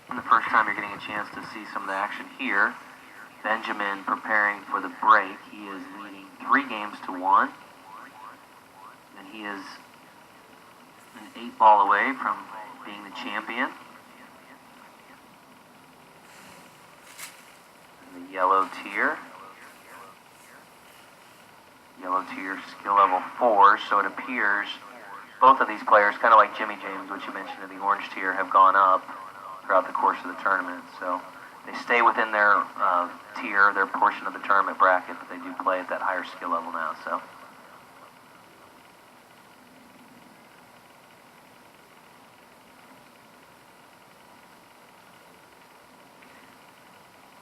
And the first time you're getting a chance to see some of the action here. Benjamin preparing for the break. He is leading 3-1. And he is an 8-ball away from being the champion. And the yellow tier. Yellow tier, skill level 4, so it appears both of these players, kind of like Jimmy James, which you mentioned in the orange tier, have gone up throughout the course of the tournament. So they stay within their tier, their portion of the tournament bracket, but they do play at that higher skill level now. So.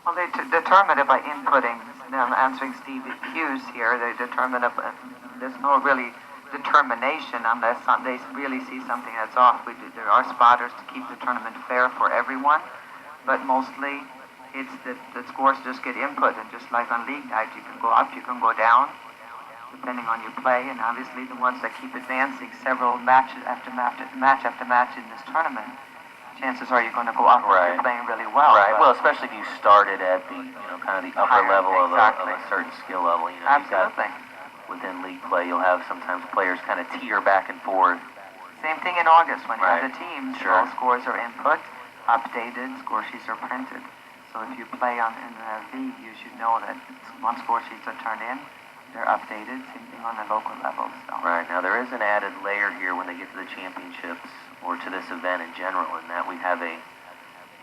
Well, they determine it by inputting. I'm answering Steve Hughes here. They determine it. There's no really determination unless they really see something that's off. There are spotters to keep the tournament fair for everyone, but mostly it's that the scores just get input, and just like on league night, you can go up, you can go down, depending on your play, and obviously the ones that keep advancing several matches after match after match in this tournament, chances are you're going to go up if you're playing really well. Right. Well, especially if you started at the, kind of the upper level of a certain skill level. Absolutely. Within league play, you'll have sometimes players kind of teeter back and forth. Same thing in August when you have the teams. All scores are input, updated, score sheets are printed. So if you play in a league, you should know that once score sheets are turned in, they're updated. Same thing on the local level. So. Right. Now there is an added layer here when they get to the championships, or to this event in general, in that we have a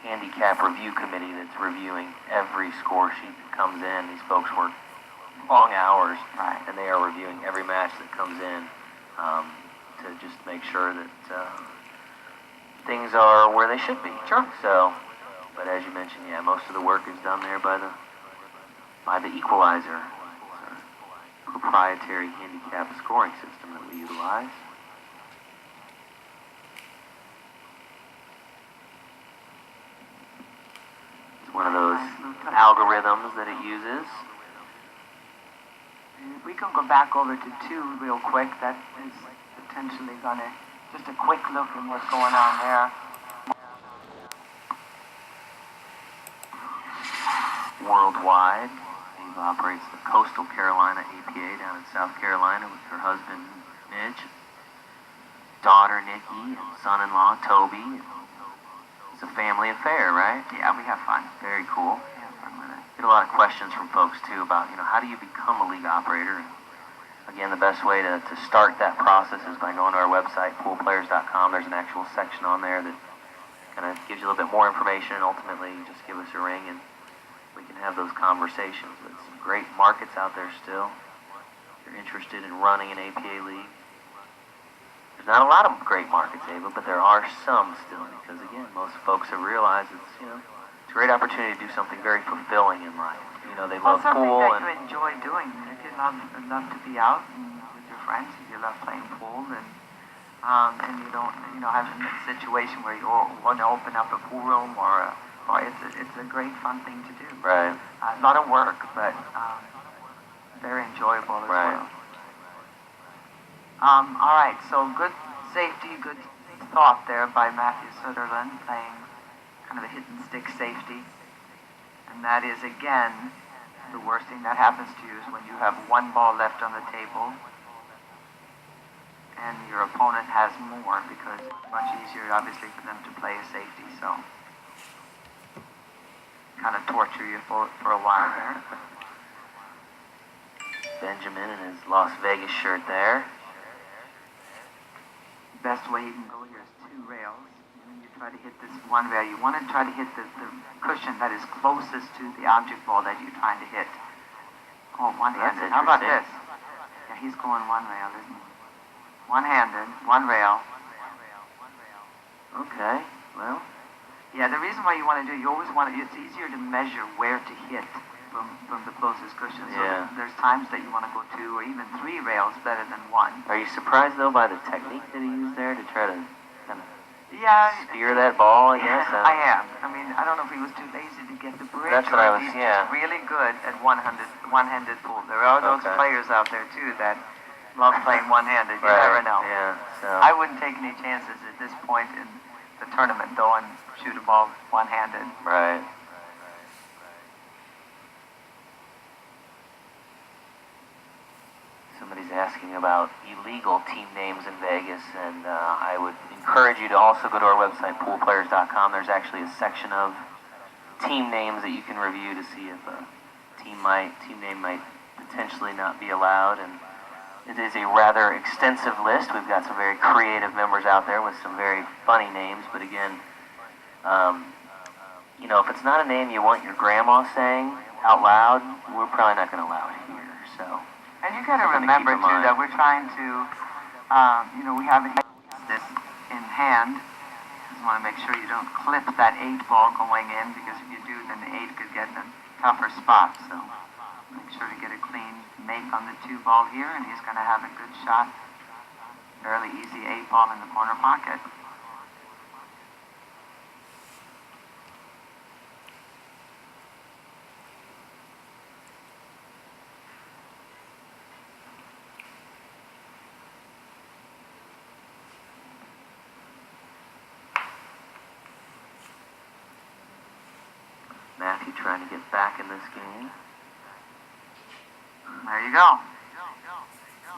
handicap review committee that's reviewing every score sheet that comes in. These folks work long hours, and they are reviewing every match that comes in to just make sure that things are where they should be. Sure. So, but as you mentioned, most of the work is done there by the Equalizer, proprietary handicap scoring system that we utilize. One of those algorithms that it uses. We can go back over to 2 real quick. That is potentially going to, just a quick look at what's going on there. Worldwide, Ava operates the Coastal Carolina APA down in South Carolina with her husband, Midge, daughter, Nikki, and son-in-law, Toby. It's a family affair, right? Yeah, we have fun. Very cool. We have fun with it. Get a lot of questions from folks, too, about, how do you become a league operator? And again, the best way to start that process is by going to our website, poolplayers.com. There's an actual section on there that kind of gives you a little bit more information, and ultimately you just give us a ring, and we can have those conversations. But some great markets out there still. If you're interested in running an APA league, there's not a lot of great markets, Ava, but there are some still, because again, most folks have realized it's a great opportunity to do something very fulfilling in life. They love pool that you enjoy doing. If you love to be out with your friends, if you love playing pool, and you don't have a situation where you want to open up a pool room or it's a great fun thing to do. Right. A lot of work, but very enjoyable as well. All right, so good safety, good thought there by Matthew Sutherland, playing kind of a hit and stick safety. And that is, again, the worst thing that happens to you is when you have 1 ball left on the table and your opponent has more, because it's much easier, obviously, for them to play a safety. So kind of torture you for a while there. Benjamin in his Las Vegas shirt there. Best way you can go here is 2 rails. And you try to hit this 1 rail. You want to try to hit the cushion that is closest to the object ball that you're trying to hit. Oh, one-handed. How about this? Yeah, he's going 1 rail, isn't he? One-handed, 1 rail. Okay, well. Yeah, the reason why you want to do it, you always want to, it's easier to measure where to hit from the closest cushion. So there's times that you want to go 2 or even 3 rails better than 1. Are you surprised, though, by the technique that he used there to try to kind of spear that ball, I guess? I am. I mean, I don't know if he was too lazy to get the bridge. That's what I was, He's just really good at one-handed pool. There are those players out there, too, that love playing one-handed. You never know. Yeah, so. I wouldn't take any chances at this point in the tournament though and shoot a ball one-handed. Right. Somebody's asking about illegal team names in Vegas, and I would encourage you to also go to our website, poolplayers.com. There's actually a section of team names that you can review to see if a team name might potentially not be allowed. And it is a rather extensive list. We've got some very creative members out there with some very funny names, but again, you know, if it's not a name you want your grandma saying out loud, we're probably not going to allow it here. So. And you got to remember too that we're trying to, you know, we have this in hand. Just want to make sure you don't clip that 8 ball going in, because if you do, then the 8 could get in a tougher spot. So make sure to get a clean make on the 2 ball here, and he's going to have a good shot. Fairly easy 8 ball in the corner pocket. Matthew trying to get back in this game. There you go.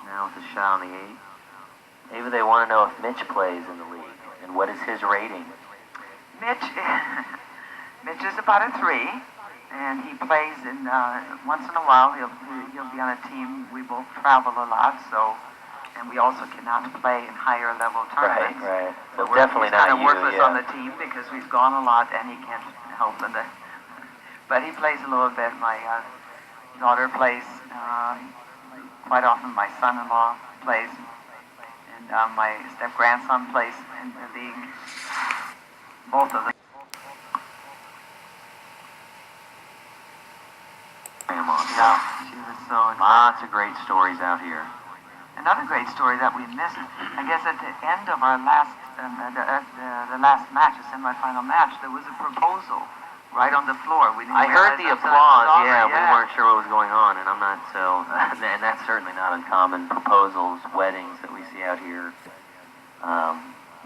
Now with a shot on the 8. Maybe they want to know if Mitch plays in the league, and what is his rating? Mitch is about a 3, and he plays in, once in a while, he'll be on a team. We both travel a lot, so, and we also cannot play in higher level tournaments. Right. So definitely not you, he's kind of worthless on the team because we've gone a lot and he can't help in the. But he plays a little bit. My daughter plays quite often. My son-in-law plays, and my step-grandson plays in the league. Both of them. Yeah, she was so excited. Lots of great stories out here. Another great story that we missed, I guess at the end of our last, the last match, the semifinal match, there was a proposal right on the floor. I heard the applause, we weren't sure what was going on, and I'm not so, and that's certainly not uncommon, proposals, weddings that we see out here,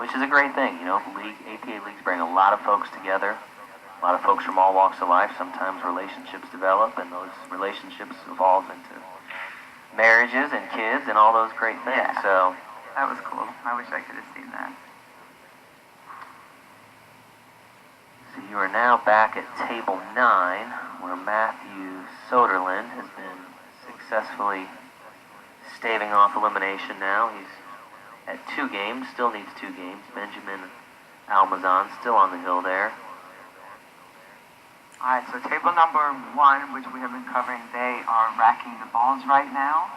which is a great thing, you know. APA leagues bring a lot of folks together, a lot of folks from all walks of life. Sometimes relationships develop, and those relationships evolve into marriages and kids and all those great things. Yeah. So that was cool. I wish I could have seen that. So you are now back at table 9, where Matthew Soderlund has been successfully staving off elimination now. He's at 2 games, still needs 2 games. Benjamin Almazan still on the hill there. All right, so table number 1, which we have been covering, they are racking the balls right now.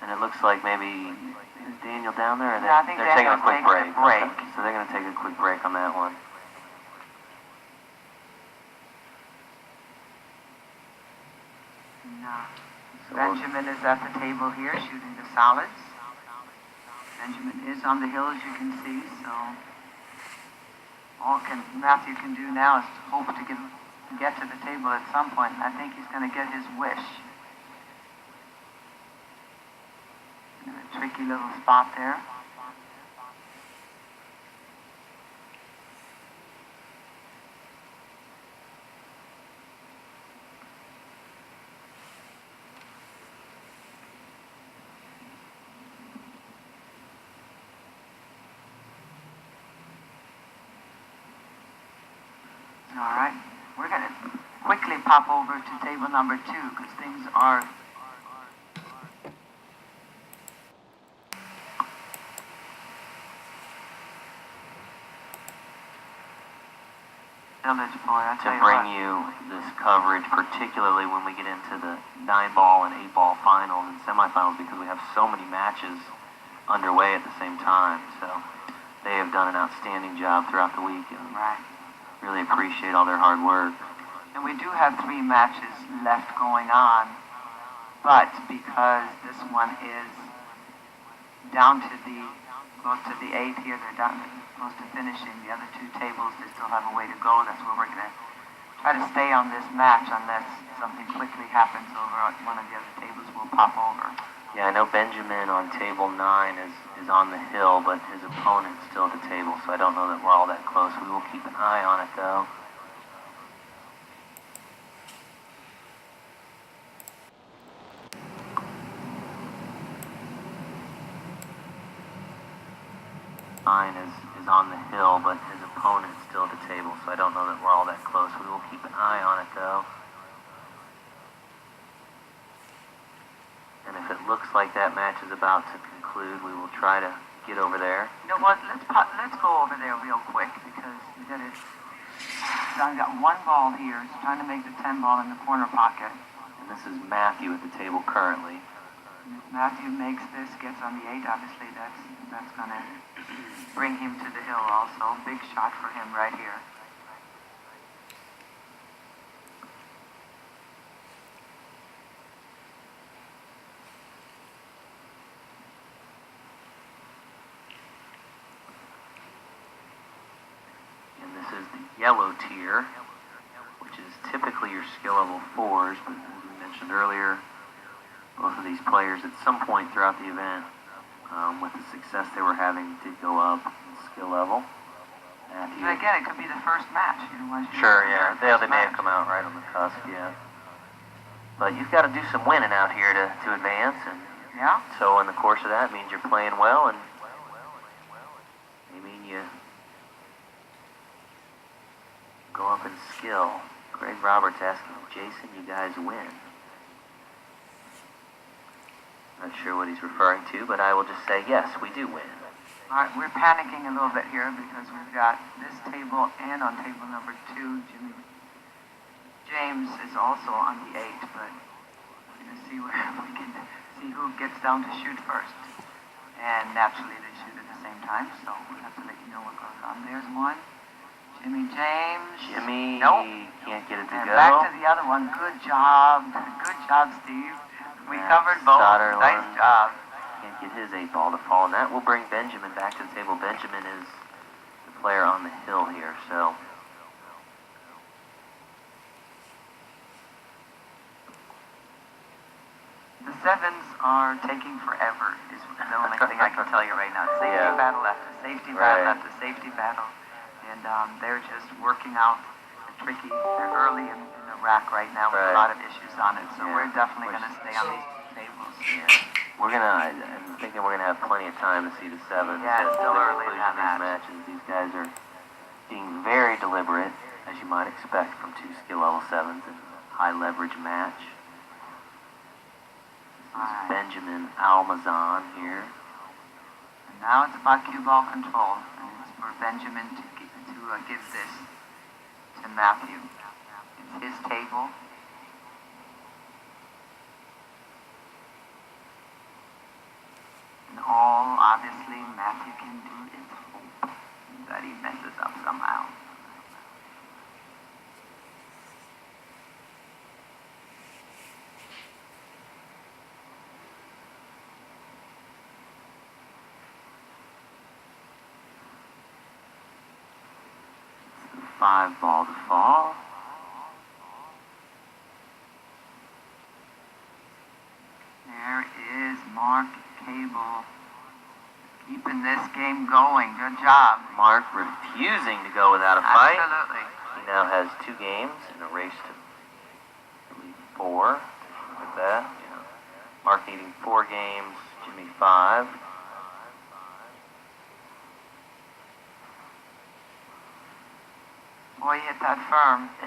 And it looks like maybe, is Daniel down there? Or Yeah, I think they're taking a quick break. break. Okay. So they're going to take a quick break on that one. So Benjamin is at the table here shooting the solids. Benjamin is on the hill, as you can see, so all Matthew can do now is hope to get to the table at some point, and I think he's going to get his wish. In a tricky little spot there. All right, we're going to quickly pop over to table number 2 because things are village boy. To bring you this coverage, particularly when we get into the 9-ball and 8-ball finals and semifinals, because we have so many matches underway at the same time. So they have done an outstanding job throughout the week, and really appreciate all their hard work. And we do have 3 matches left going on, but because this one is down to close to the 8 here, they're down close to finishing. The other 2 tables, they still have a way to go. That's where we're going to try to stay on this match unless something quickly happens over on one of the other tables. We'll pop over. Yeah, I know Benjamin on table 9 is on the hill, but his opponent's still at the table, so I don't know that we're all that close. We will keep an eye on it, though. Nine is on the hill, but his opponent's still at the table, so I don't know that we're all that close. We will keep an eye on it, though. And if it looks like that match is about to conclude, we will try to get over there. You know what? Let's go over there real quick because we got it. I've got one ball here. It's trying to make the 10 ball in the corner pocket. And this is Matthew at the table currently. And if Matthew makes this, gets on the 8, obviously that's going to bring him to the hill also. Big shot for him right here. And this is the yellow tier, which is typically your skill level 4s, but as we mentioned earlier, both of these players at some point throughout the event, with the success they were having, did go up in skill level. Matthew. But again, it could be the first match. Sure, yeah. They may have come out right on the cusp, yeah. But you've got to do some winning out here to advance, and yeah. so in the course of that, it means you're playing well, and they mean you go up in skill. Greg Roberts asking, Jason, you guys win? Not sure what he's referring to, but I will just say, yes, we do win. All right, we're panicking a little bit here because we've got this table and on table number 2, James is also on the 8, but we're going to see where we can see who gets down to shoot first. And naturally, they shoot at the same time, so we'll have to let you know what goes on. There's one. Jimmy James. Jimmy, nope. Can't get it to and go. Back to the other one. Good job. Good job, Steve. We covered both. Soderlund. Nice job. Can't get his 8 ball to fall, and that will bring Benjamin back to the table. Benjamin is the player on the hill here, so. The 7s are taking forever, is the only thing I can tell you right now. Safety Yeah. battle after safety battle after safety battle. And they're just working out the tricky. They're early in the rack right now with a lot of issues on it, so we're definitely going to stay on these tables. Yeah. I'm thinking we're going to have plenty of time to see the 7s. Yeah, it's still the early in conclusion that of these match. matches. These guys are being very deliberate, as you might expect from 2 skill level 7s in a high leverage match. This is Benjamin Almazan here. And now it's about cue ball control, and it's for Benjamin to give this to Matthew. It's his table. And all, obviously, Matthew can do is hope that he messes up somehow. The 5 ball to fall. There is Mark Cable keeping this game going. Good job. Mark refusing to go without a fight. Absolutely. He now has 2 games in a race to, I believe, 4. Like that. Yeah. Mark needing 4 games, Jimmy 5. Boy, hit that firm.